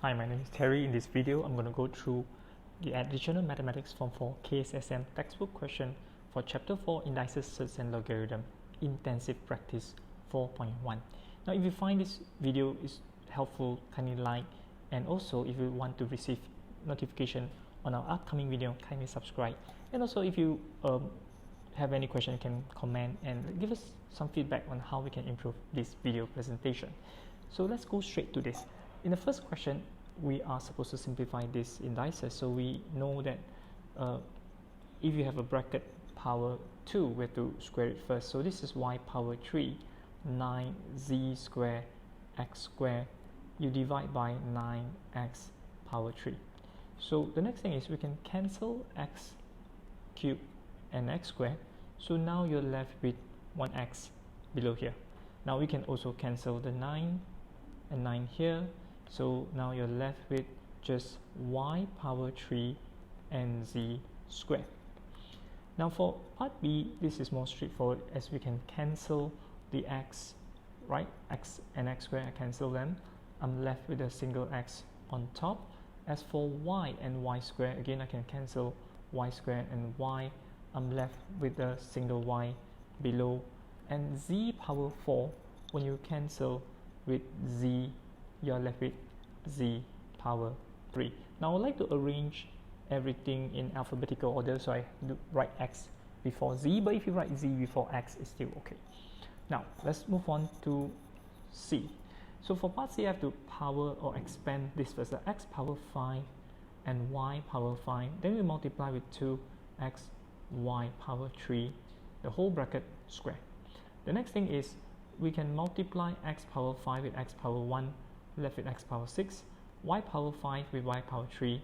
Hi, my name is Terry. In this video, I'm going to go through the Additional Mathematics Form 4 Kssm textbook question for Chapter 4 Indices, Surds and Logarithms Intensive Practice 4.1. Now, if you find this video is helpful, kindly like, and also if you want to receive notification on our upcoming video, kindly subscribe. And also, if you have any question, you can comment and give us some feedback on how we can improve this video presentation. So let's go straight to this. In the first question, we are supposed to simplify this indices. So we know that if you have a bracket power 2, we have to square it first. So this is y power 3, 9z square x square. You divide by 9x power 3. So the next thing is we can cancel x cubed and x squared. So now you're left with 1x below here. Now we can also cancel the 9 and 9 here. So now you're left with just y power 3 and z squared. Now for part B, this is more straightforward as we can cancel the x, right? X and x squared, I cancel them. I'm left with a single x on top. As for y and y squared, again I can cancel y squared and y. I'm left with a single y below. And z power 4, when you cancel with z, you're left with z power 3. Now I would like to arrange everything in alphabetical order, so I write x before z, but if you write z before x, it's still okay. Now let's move on to C. So for part C, I have to power or expand this first, x power 5 and y power 5. Then we multiply with 2x y power 3, the whole bracket square. The next thing is we can multiply x power 5 with x power 1, left with x power 6, y power 5 with y power 3,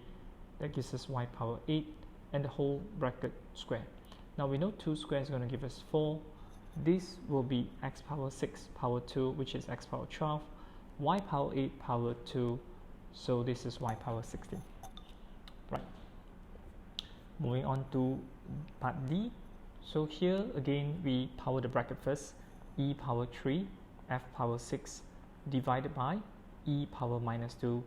that gives us y power 8, and the whole bracket square. Now we know 2 squares is going to give us 4. This will be x power 6 power 2, which is x power 12, y power 8 power 2, so this is y power 16. Right. Moving on to part D. So here again we power the bracket first, e power 3, f power 6 divided by e power minus 2,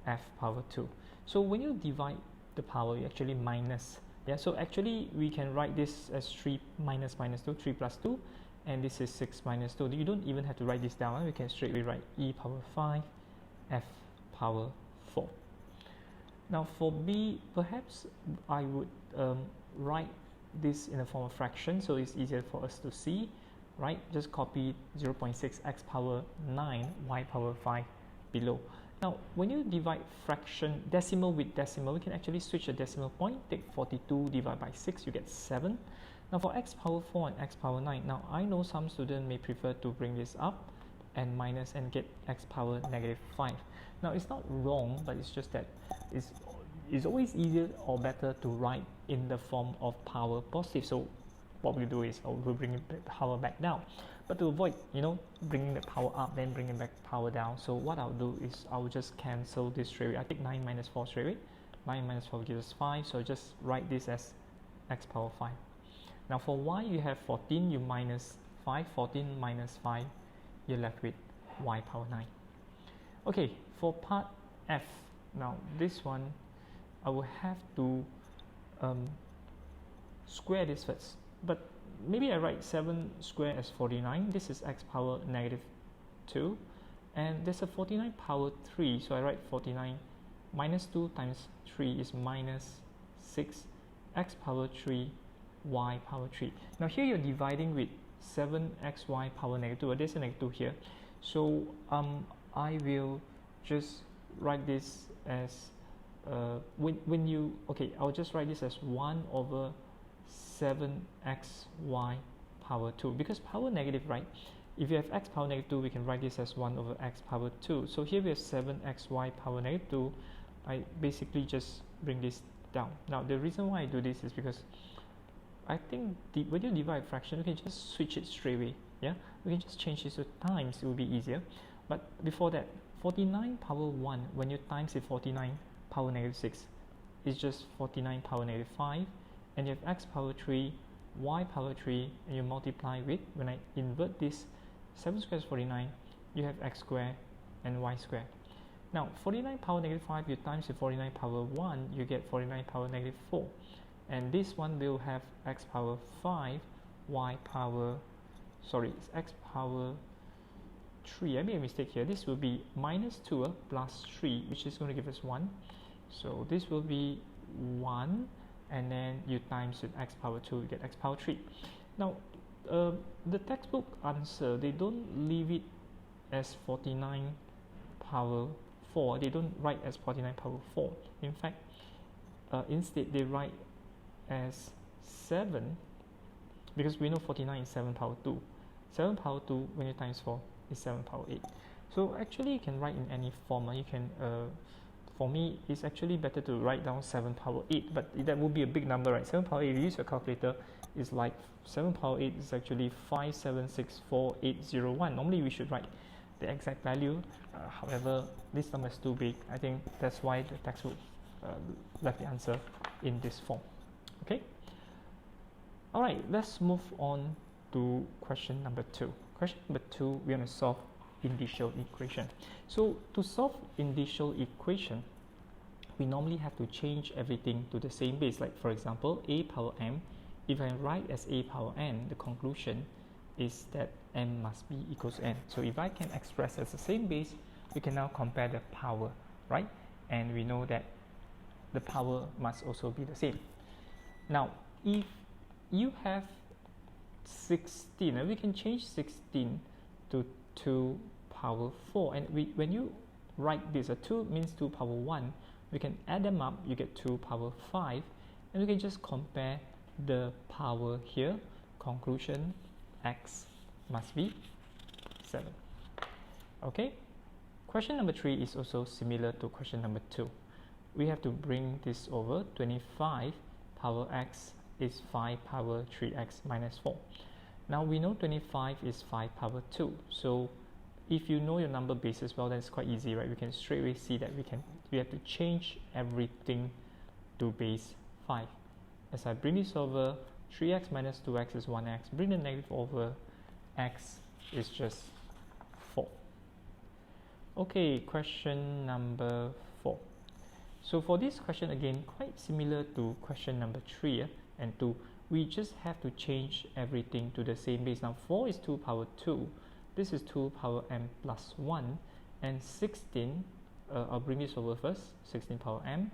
f power 2. So when you divide the power, you actually minus. Yeah, so actually we can write this as 3 minus minus 2, 3 plus 2, and this is 6 minus 2. You don't even have to write this down. We can straightly write e power 5, f power 4. Now for B, perhaps I would write this in the form of fraction, so it's easier for us to see, right? Just copy 0.6 x power 9, y power 5 below. Now when you divide fraction decimal with decimal, we can actually switch the decimal point, take 42 divided by 6, you get 7. Now for x power 4 and x power 9, now I know some students may prefer to bring this up and minus and get x power negative 5. Now it's not wrong, but it's just that it's always easier or better to write in the form of power positive. So what we do is we'll bring the power back down. But to avoid, bringing the power up, then bringing back power down. So what I'll do is I'll just cancel this straight away. I take 9 minus 4 straight away. 9 minus 4 gives us 5. So just write this as x power 5. Now for y, you have 14, you minus 5. 14 minus 5, you're left with y power 9. Okay, for part F, now this one, I will have to square this first. But maybe I write 7 squared as 49. This is x power negative 2. And there's a 49 power 3. So I write 49 minus 2 times 3 is minus 6. X power 3, y power 3. Now here you're dividing with 7xy power negative 2. There's a negative 2 here. So I will just write this as I'll just write this as 1 over 7xy power 2, because power negative, right? If you have x power negative 2, we can write this as 1 over x power 2. So here we have 7xy power negative 2. I basically just bring this down. Now the reason why I do this is because I think when you divide a fraction, you can just switch it straight away. Yeah, we can just change this to times, it will be easier. But before that, 49 power 1, when you times it 49 power negative 6, is just 49 power negative 5. And you have x power 3, y power 3, and you multiply with, when I invert this, 7 squared is 49, you have x squared and y squared. Now 49 power negative 5, you times with 49 power 1, you get 49 power negative 4. And this one will have x power 5, y power, sorry, it's x power 3. I made a mistake here. This will be minus 2 plus 3, which is going to give us 1. So this will be 1, and then you times with x power 2, you get x power 3. Now, the textbook answer, they don't leave it as 49 power 4. They don't write as 49 power 4. In fact, instead they write as 7, because we know 49 is 7 power 2. 7 power 2 when you times 4 is 7 power 8. So actually you can write in any form. You can, for me, it's actually better to write down 7 power 8, but that would be a big number, right? 7 power 8, if you use your calculator, is like 7 power 8 is actually 5764801. Normally we should write the exact value. However, this number is too big. I think that's why the textbook left the answer in this form. Okay. All right, let's move on to question number 2. Question number 2, we're going to solve indicial equation. So to solve indicial equation, we normally have to change everything to the same base. Like for example, a power m, if I write as a power n, the conclusion is that m must be equals to n. So if I can express as the same base, we can now compare the power, right? And we know that the power must also be the same. Now, if you have 16, we can change 16 to 2 power 4. And when you write this, 2 means 2 power 1. We can add them up, you get 2 power 5. And we can just compare the power here. Conclusion, x must be 7. Okay? Question number 3 is also similar to question number 2. We have to bring this over. 25 power x is 5 power 3x minus 4. Now we know 25 is 5 power 2. So if you know your number bases well, then it's quite easy, right? We can straight away see that we have to change everything to base 5. As I bring this over, 3x minus 2x is 1x. Bring the negative over, x is just 4. Okay, question number 4. So for this question, again, quite similar to question number 3 and 2. We just have to change everything to the same base. Now 4 is 2 power 2. This is 2 power m plus 1. And 16, I'll bring this over first, 16 power m.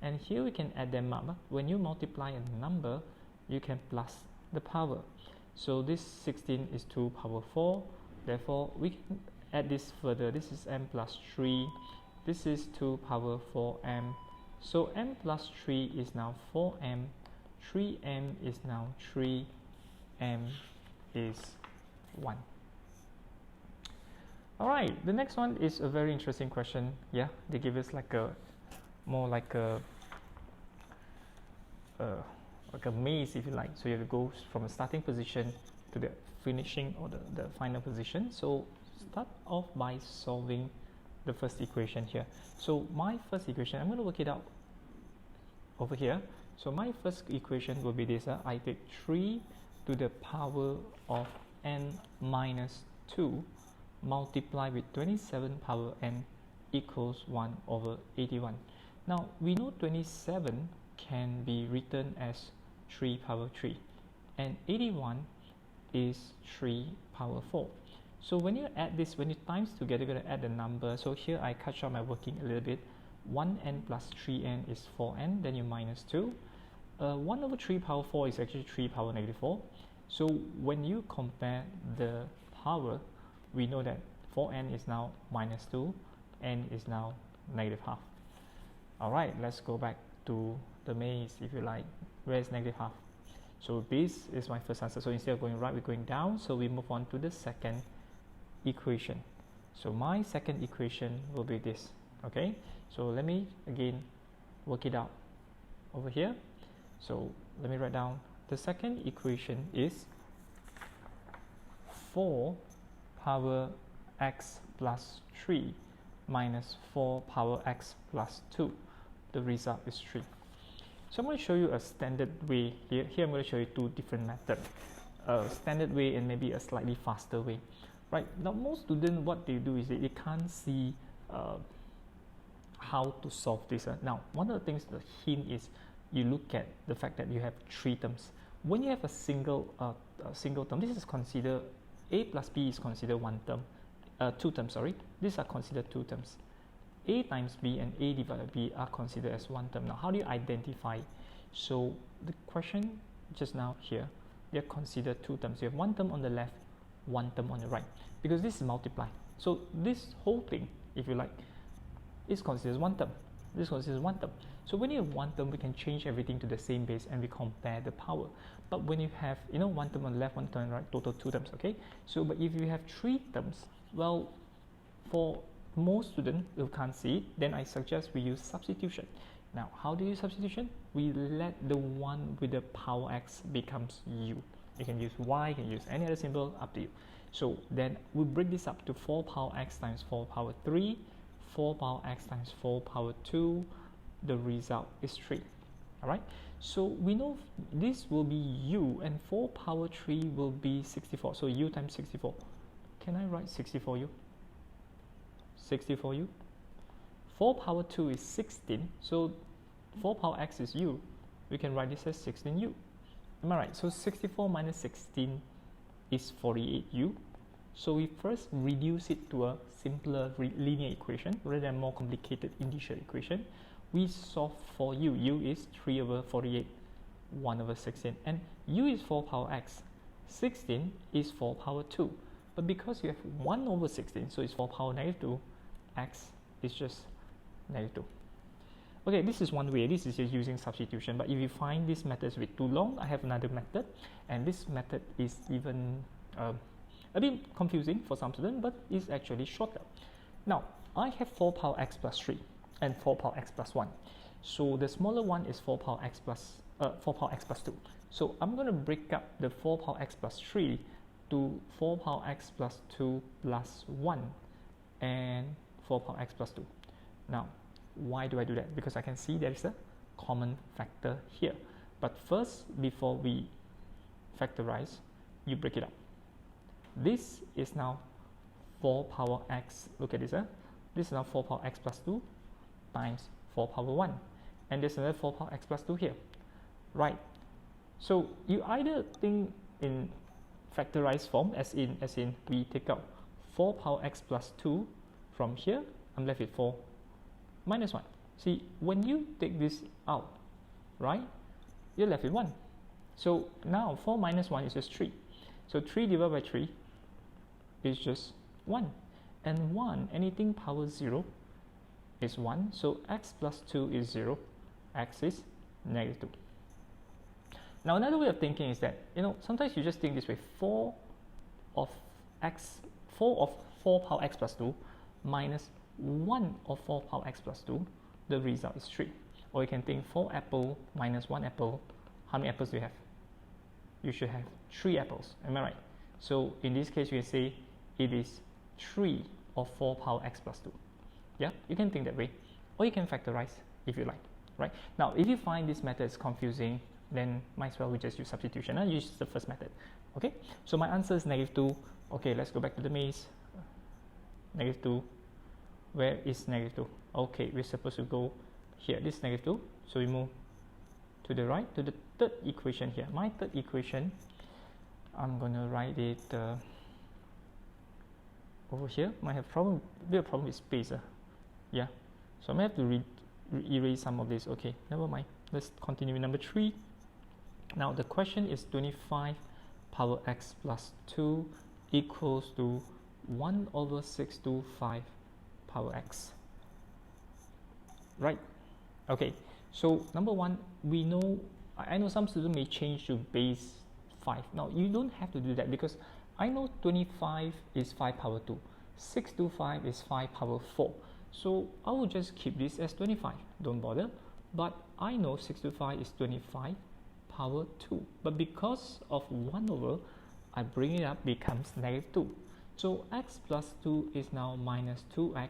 And here we can add them up. When you multiply a number, you can plus the power. So this 16 is 2 power 4. Therefore, we can add this further. This is m plus 3. This is 2 power 4m. So m plus 3 is now 4m. 3m is now 3. m is 1. Alright, the next one is a very interesting question. Yeah, they give us like a more like a maze, if you like. So you have to go from the starting position to the finishing or the final position. So start off by solving the first equation here. So my first equation, I'm going to work it out over here. So my first equation will be this. I take 3 to the power of n minus 2 multiply with 27 power n equals 1 over 81. Now we know 27 can be written as 3 power 3 and 81 is 3 power 4. So when you add this, when you times together, you're going to add the number. So here I cut short my working a little bit. 1n plus 3n is 4n, then you minus 2. 1 over 3 power 4 is actually 3 power negative 4. So when you compare the power, we know that 4n is now minus 2, n is now negative half. Alright, let's go back to the maze, if you like. Where is negative half? So this is my first answer. So instead of going right, we're going down. So we move on to the second equation. So my second equation will be this. Okay, so let me again work it out over here. So let me write down the second equation is 4 power x plus 3 minus 4 power x plus 2. The result is 3. So I'm going to show you a standard way here. Here I'm going to show you two different methods. A standard way and maybe a slightly faster way. Right, now most students, what they do is they can't see how to solve this. Now, one of the things, the hint is you look at the fact that you have 3 terms. When you have a single term, this is considered a plus b is considered 1 term, 2 terms. Sorry, these are considered 2 terms. A times b and a divided by b are considered as 1 term. Now, how do you identify? So the question just now here, they are considered 2 terms. You have 1 term on the left, 1 term on the right, because this is multiply. So this whole thing, if you like, is considered 1 term. This considers 1 term. So when you have 1 term, we can change everything to the same base and we compare the power. But when you have, 1 term on the left, 1 term on the right, total 2 terms, okay? So, but if you have 3 terms, well, for most students who can't see it, then I suggest we use substitution. Now, how do you use substitution? We let the one with the power x becomes u. You can use y, you can use any other symbol, up to you. So then we break this up to 4 power x times 4 power 3, 4 power x times 4 power 2, the result is 3. Alright, so we know this will be u and 4 power 3 will be 64. So u times 64. Can I write 64u? 64u. 4 power 2 is 16. So 4 power x is u. We can write this as 16u. Am I right? So 64 minus 16 is 48u. So we first reduce it to a simpler linear equation rather than more complicated integral equation. We solve for u. U is 3 over 48, 1 over 16. And u is 4 power x. 16 is 4 power 2. But because you have 1 over 16, so it's 4 power negative 2, x is just negative 2. Okay, this is one way. This is just using substitution. But if you find this method is a bit too long, I have another method. And this method is even a bit confusing for some students, but it's actually shorter. Now, I have 4 power x plus 3 and 4 power x plus 1. So the smaller one is 4 power x plus 2. So I'm going to break up the 4 power x plus 3 to 4 power x plus 2 plus 1 and 4 power x plus 2. Now, why do I do that? Because I can see there is a common factor here. But first, before we factorize, you break it up. This is now 4 power x. Look at this. This is now 4 power x plus 2 times 4 power 1. And there's another 4 power x plus 2 here. Right. So you either think in factorized form, as in we take out 4 power x plus 2 from here. I'm left with 4 minus 1. See, when you take this out, right, you're left with 1. So now 4 minus 1 is just 3. So 3 divided by 3 is just 1. And 1, anything power 0 is 1. So x plus 2 is 0. X is negative 2. Now another way of thinking is that, sometimes you just think this way. 4 of 4 power x plus 2 minus 1 of 4 power x plus 2, the result is 3. Or you can think 4 apple minus 1 apple. How many apples do you have? You should have 3 apples. Am I right? So in this case, you can say it is 3 of 4 power x plus 2. Yeah, you can think that way. Or you can factorize if you like. Right? Now, if you find this method is confusing, then might as well we just use substitution. Use the first method. Okay? So my answer is negative 2. Okay, let's go back to the maze. Negative 2. Where is negative 2? Okay, we're supposed to go here. This is negative 2. So we move to the right, to the third equation here. My third equation, I'm going to write it over here. Might have be a problem with space. Yeah. So I may have to erase some of this. Okay, never mind. Let's continue with number 3. Now the question is 25 power x plus 2 equals to 1 over 6 to 5 power x. Right? Okay, so number 1, we know, I know some students may change to base 5. Now you don't have to do that because I know 25 is 5 power 2, 6 to 5 is 5 power 4. So I will just keep this as 25, don't bother. But I know 6 to 5 is 25 power 2. But because of 1 over, I bring it up, becomes negative 2. So x plus 2 is now minus 2x.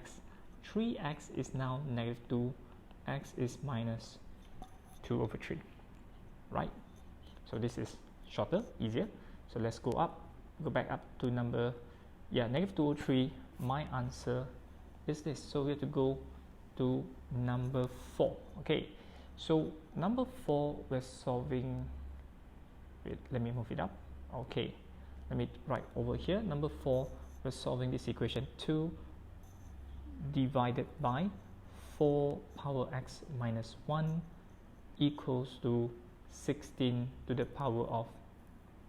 3x is now negative 2. X is minus 2 over 3. Right? So this is shorter, easier. So let's go back up to number, negative 2 over 3. My answer is this. So we have to go to number 4. Okay, so number 4 we're solving. Wait, let me move it up. Okay, let me write over here. Number 4, we're solving this equation. 2 divided by 4 power x minus 1 equals to 16 to the power of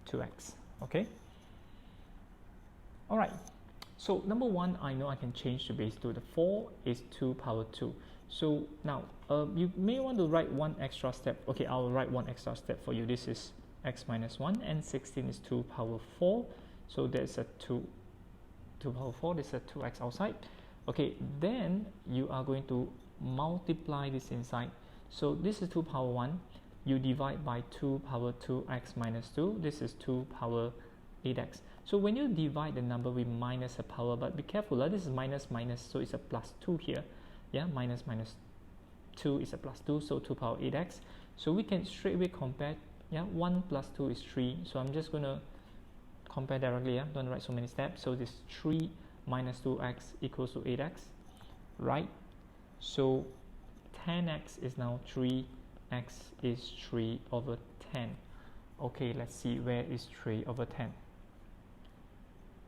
2x. Okay, all right. So number 1, I know I can change the base to the 4 is 2 power 2. So now you may want to write one extra step. Okay, I'll write one extra step for you. This is x minus 1 and 16 is 2 power 4. So there's a 2 power 4, there's a 2x outside. Okay, then you are going to multiply this inside. So this is 2 power 1. You divide by 2 power 2x minus 2. This is 2 power 8x. So when you divide the number, we minus a power, but be careful, this is minus minus, so it's a plus 2 here. Yeah, minus minus 2 is a plus 2, so 2 power 8x. So we can straight away compare. Yeah, 1 plus 2 is 3. So I'm just going to compare directly. Yeah, don't write so many steps. So this 3 minus 2x equals to 8x, right? So 10x is now 3, x is 3 over 10. Okay, let's see, where is 3 over 10?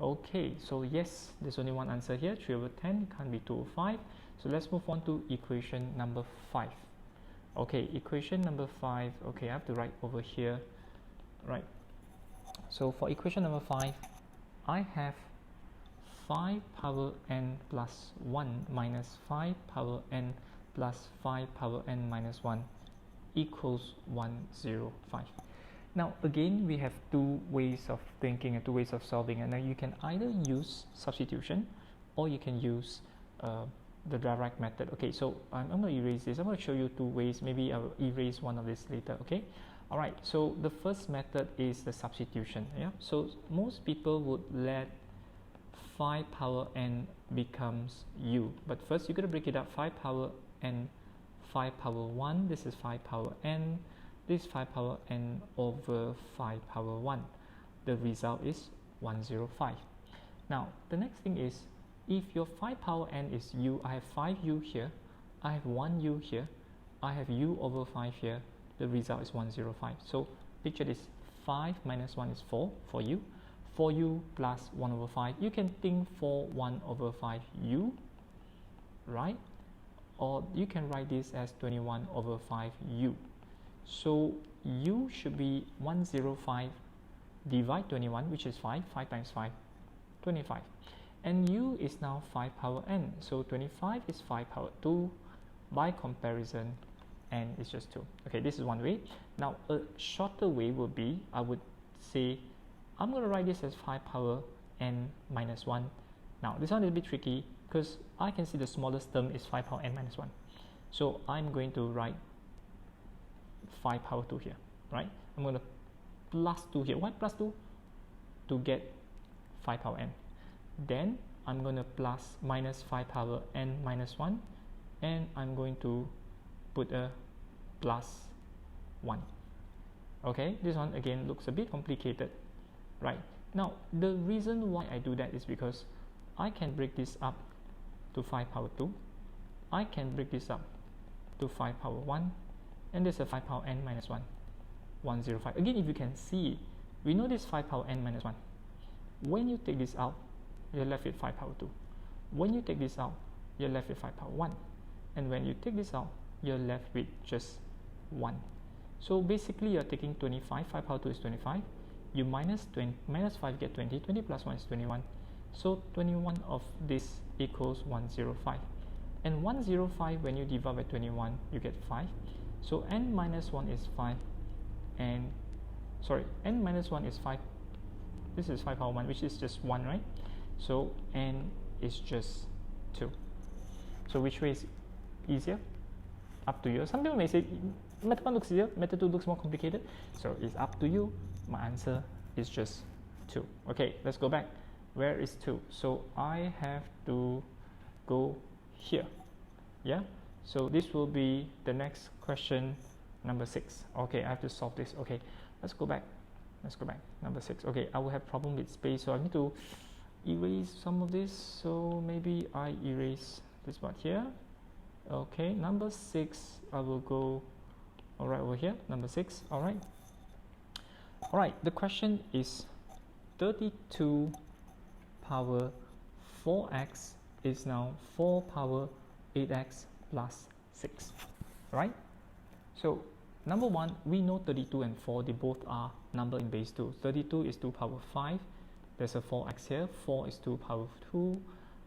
Okay, so yes, there's only one answer here, 3 over 10, can't be 2 over 5. So let's move on to equation number 5. Okay, equation number 5, okay, I have to write over here, right? So for equation number 5, I have 5 power n plus 1 minus 5 power n plus 5 power n minus 1 equals 105. Now again, we have two ways of thinking and two ways of solving, and now you can either use substitution or you can use the direct method. Okay, so I'm going to erase this. I'm going to show you two ways. Maybe I'll erase one of this later. Okay, all right, so the first method is the substitution. Yeah, so most people would let 5 power n becomes u, but first you're going to break it up. 5 power n, 5 power 1, this is 5 power n, this 5 power n over 5 power 1. The result is 105. Now the next thing is, if your 5 power n is u, I have 5u here, I have 1u here, I have u over 5 here, the result is 105. So picture this, 5 minus 1 is 4 for u, 4u plus 1 over 5. You can think for 1 over 5u, right? Or you can write this as 21 over 5u. So u should be 105 divide 21, which is 5, 5 times 5, 25. And u is now 5 power n, so 25 is 5 power 2. By comparison, n is just 2. Okay, this is one way. Now a shorter way would be, I would say, I'm going to write this as 5 power n minus 1. Now this one is a bit tricky because I can see the smallest term is 5 power n minus 1. So I'm going to write 5 power 2 here, right? I'm going to plus 2 here. Why plus 2? To get 5 power n. Then I'm going to plus minus 5 power n minus 1, and I'm going to put a plus 1. Okay, this one again looks a bit complicated, right? Now the reason why I do that is because I can break this up to 5 power 2, I can break this up to 5 power 1, and there's a 5 power n minus 1, 105. Again, if you can see, we know this 5 power n minus 1. When you take this out, you're left with 5 power 2. When you take this out, you're left with 5 power 1. And when you take this out, you're left with just 1. So basically, you're taking 25. 5 power 2 is 25. You minus 20, minus 5 get 20. 20 plus 1 is 21. So 21 of this equals 105. And 105, when you divide by 21, you get 5. So n minus 1 is 5. And sorry, n minus 1 is 5. This is 5 power 1, which is just 1, right? So n is just 2. So which way is easier? Up to you. Some people may say method 1 looks easier, method 2 looks more complicated. So it's up to you. My answer is just 2. Okay, let's go back. Where is 2? So I have to go here. Yeah, so this will be the next question, number 6. Okay, I have to solve this. Okay, let's go back. Let's go back. Number 6. Okay, I will have problem with space, so I need to erase some of this. So maybe I erase this part here. Okay, number 6, I will go right over here, number 6. All right, the question is 32 power 4x is now 4 power 8x plus 6, right? So number 1, we know 32 and 4, they both are number in base 2. 32 is 2 power 5, there's a 4x here, 4 is 2 power 2,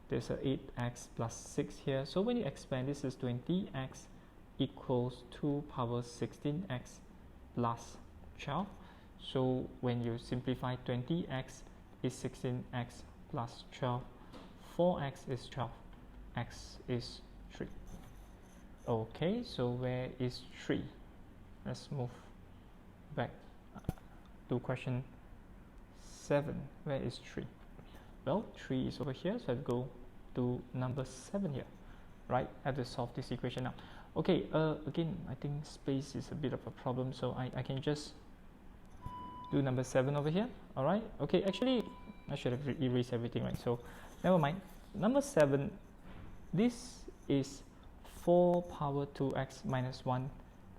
there's a 8x plus 6 here. So when you expand, this is 20x equals 2 power 16x plus 12. So when you simplify, 20x is 16x plus 12, 4x is 12, x is 3. Okay, so where is 3? Let's move back to question 7. Where is 3? Well, 3 is over here, so I'll go to number 7 here, right? I have to solve this equation now. Okay, again, I think space is a bit of a problem, so I can just do number 7 over here. All right, okay, actually I should have erased everything, right? So never mind. Number 7, this is 4 power 2x minus 1,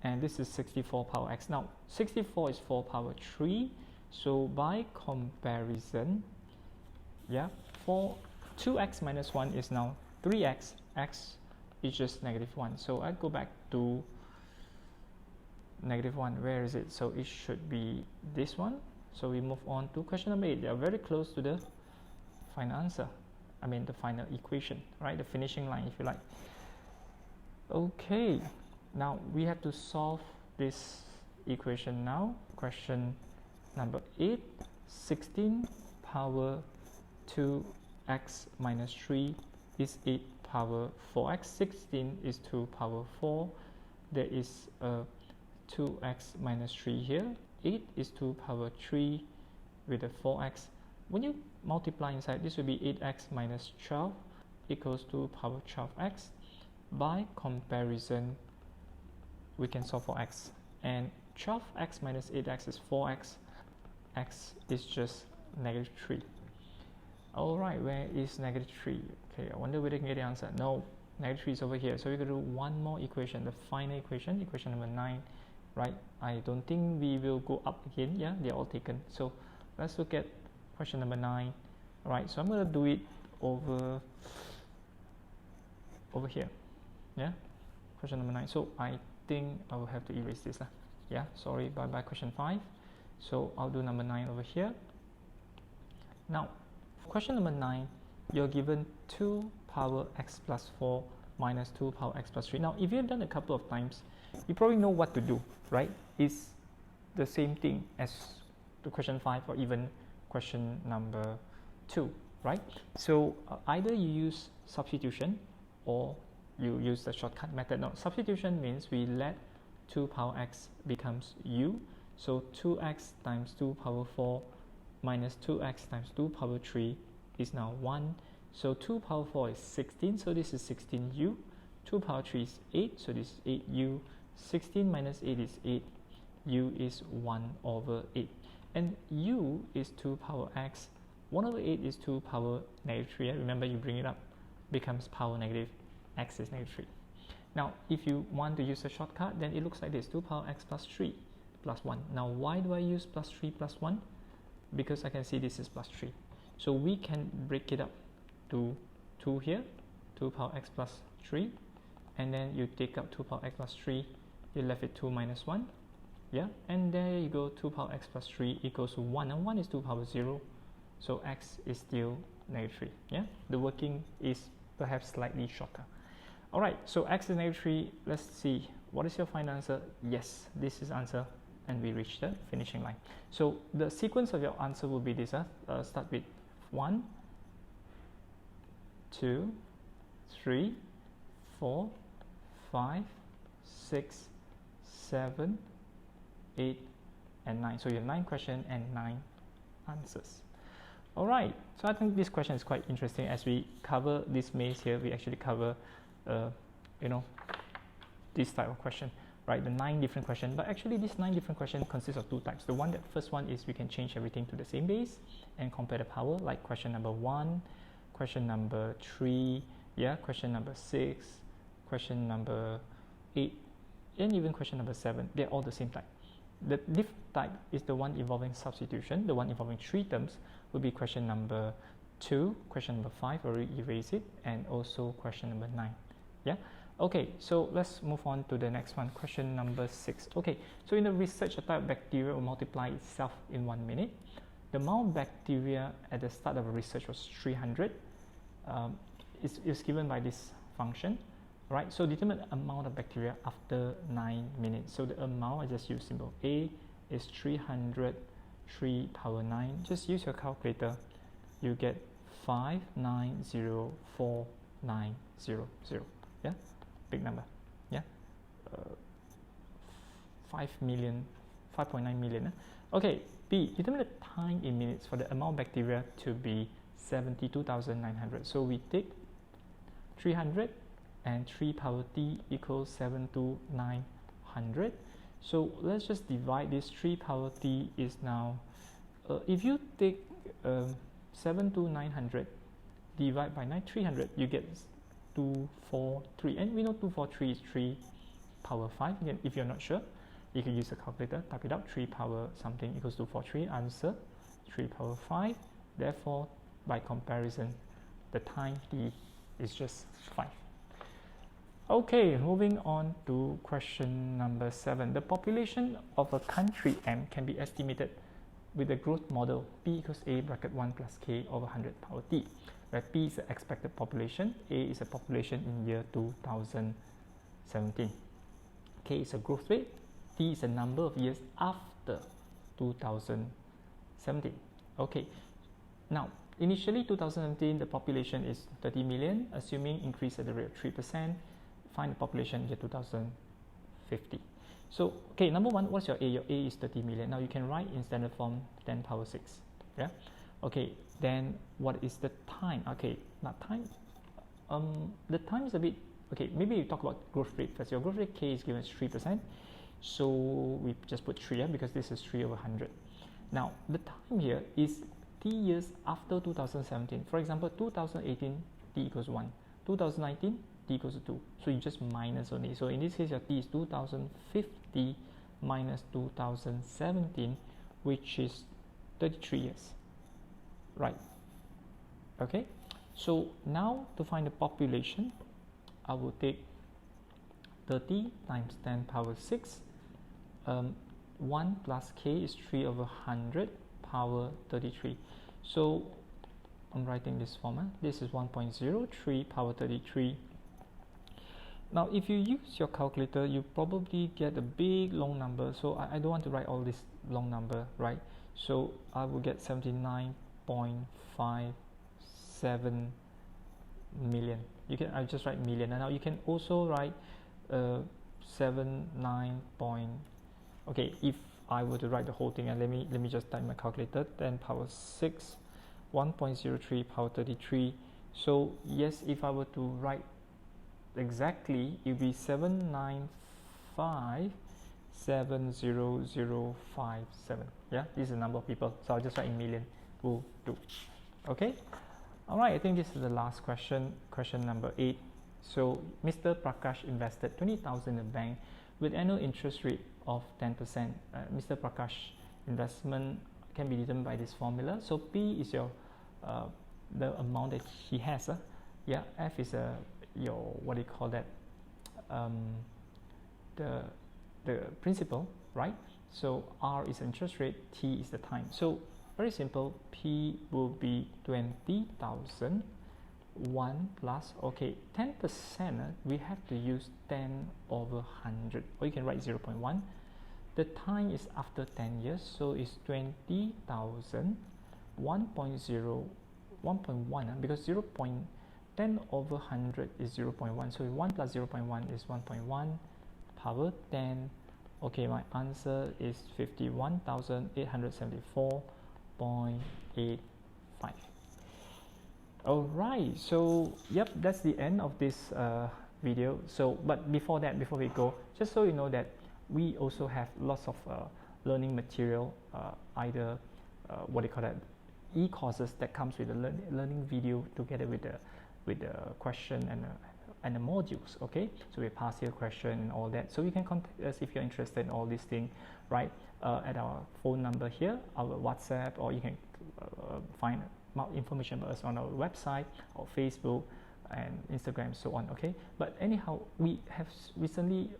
and this is 64 power x. Now 64 is 4 power 3, so by comparison, yeah, 2x minus 1 is now 3x, x is just -1. So I go back to -1. Where is it? So it should be this one. So we move on to question number 8. They are very close to the final answer, I mean the final equation, right? The finishing line, if you like. Okay, now we have to solve this equation now. Question number 8, 16 power 2x minus 3 is 8 power 4x. 16 is 2 power 4. There is a 2x minus 3 here. 8 is 2 power 3 with a 4x. When you multiply inside, this will be 8x minus 12 equals 2 power 12x. By comparison, we can solve for x, and 12x minus 8x is 4x. X is just -3. Alright, where is -3? Okay, I wonder whether I can get the answer. No, -3 is over here. So we're going to do one more equation, the final equation, equation number 9, right? I don't think we will go up again. Yeah, they're all taken. So let's look at question number 9. Alright, so I'm going to do it over here. Yeah, question number 9. So I think I will have to erase this. Yeah, sorry, bye question 5. So I'll do number 9 over here. Now, question number 9, you're given 2 power x plus 4 minus 2 power x plus 3. Now, if you've done a couple of times, you probably know what to do, right? It's the same thing as the question 5 or even question number 2, right? So either you use substitution or you use the shortcut method. Now, substitution means we let 2 power x becomes u. So 2x times 2 power 4 minus 2x times 2 power 3 is now 1. So 2 power 4 is 16, so this is 16u. 2 power 3 is 8, so this is 8u. 16 minus 8 is 8. U is 1 over 8. And u is 2 power x. 1 over 8 is 2 power -3. Remember, you bring it up, becomes power negative. X is -3. Now, if you want to use a shortcut, then it looks like this: 2 power x plus 3 plus 1. Now, why do I use plus 3 plus 1? Because I can see this is plus 3. So we can break it up to 2 here, 2 power x plus 3, and then you take up 2 power x plus 3, you're left with 2 minus 1. Yeah, and there you go, 2 power x plus 3 equals to 1, and 1 is 2 power 0, so x is still -3. Yeah, the working is perhaps slightly shorter. Alright, so x is -3. Let's see, what is your final answer? Yes, this is answer, and we reached the finishing line. So the sequence of your answer will be this. Start with 1, 2, 3, 4, 5, 6, 7, 8, and 9. So you have 9 questions and 9 answers. Alright, so I think this question is quite interesting. As we cover this maze here, we actually cover this type of question, right? The 9 different questions. But actually this 9 different questions consists of 2 types. The first one is we can change everything to the same base and compare the power, like question number 1, question number 3, yeah, question number 6, question number 8, and even question number 7, they're all the same type. The different type is the one involving substitution. The one involving 3 terms will be question number 2, question number 5, already erase it, and also question number 9. Yeah. Okay, so let's move on to the next one, question number 6. Okay, so in the research, a type of bacteria will multiply itself in 1 minute. The amount of bacteria at the start of the research was 300. It's given by this function, right? So determine the amount of bacteria after 9 minutes. So the amount, I just use symbol A is 300, 3 power 9. Just use your calculator. You get 590,490. Yeah, big number. Yeah, 5.9 million. Okay, B, determine the time in minutes for the amount of bacteria to be 72,900. So we take 300 and 3 power t equals 72900. So let's just divide this. 3 power t is now, if you take 72900 divide by 300, you get 243, and we know 243 is 3 power 5. Again, if you're not sure, you can use a calculator, type it out. 3 power something equals 243. Answer 3 power 5. Therefore, by comparison, the time t is just 5. Okay, moving on to question number 7. The population of a country M can be estimated with the growth model P equals A bracket 1 plus K over 100 power T, where P is the expected population, A is a population in year 2017, K is a growth rate, T is a number of years after 2017. Okay, now initially 2017 the population is 30 million, assuming increase at the rate of 3%, find the population in year 2050. So, okay, number 1, what's your A? Your A is 30 million. Now you can write in standard form 10 power 6. Yeah. Okay, then what is the time? Okay, not time. The time is a bit, okay, maybe you talk about growth rate first. Your growth rate K is given as 3%. So we just put 3 here because this is 3 over 100. Now, the time here is T years after 2017. For example, 2018, T equals 1. 2019, T equals 2. So you just minus only. So in this case, your T is 2050 minus 2017, which is 33 years. Right. Okay. So now to find the population, I will take 30 times 10 power 6. 1 plus K is 3 over 100 power 33. So I'm writing this format. This is 1.03 power 33. Now, if you use your calculator, you probably get a big long number. So I don't want to write all this long number, right? So I will get 79.57 million. You can, I just write million. And now you can also write 79. Okay, if I were to write the whole thing, and let me just type my calculator. 10 power 6, 1.03 power 33. So yes, if I were to write exactly, it would be 795,70057. Yeah, this is the number of people, so I'll just write in million. Will do. Okay. All right, I think this is the last question, question number 8. So Mr. Prakash invested 20,000 in a bank with annual interest rate of 10%. Mr. Prakash investment can be determined by this formula. So P is your the amount that he has. Yeah, F is your, what do you call that, the principal, right? So R is interest rate, T is the time. So very simple, P will be 20,000, 1 plus, okay, 10%, we have to use 10 over 100, or you can write 0.1. The time is after 10 years, so it's 20,000, 1.1, because 10 over 100 is 0.1, so 1 plus 0.1 is 1.1 power 10. Okay, my answer is 51,874.85. Alright, so yep, that's the end of this video. So, but before that, before we go, just so you know that we also have lots of learning material, either what do you call that, e-courses that comes with the learning video together with the question and and the modules. Okay, so we pass here question and all that, so you can contact us if you're interested in all these things, right? At our phone number here, our WhatsApp, or you can find more information about us on our website or Facebook and Instagram, so on. Okay, but anyhow, we have recently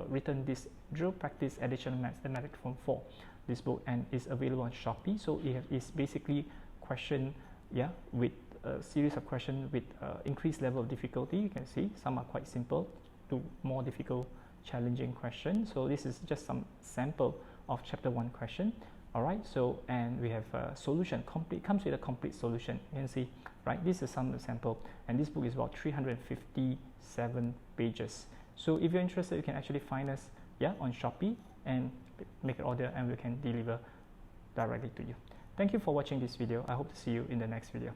written this drill practice additional mathematics form 4, this book, and is available on Shopee. So it's basically question, yeah, with a series of questions with increased level of difficulty. You can see some are quite simple to more difficult, challenging questions. So this is just some sample of chapter 1 question. All right, so and we have a solution, comes with a complete solution. You can see, right, this is some sample, and this book is about 357 pages. So if you're interested, you can actually find us, yeah, on Shopee and make an order, and we can deliver directly to you. Thank you for watching this video. I hope to see you in the next video.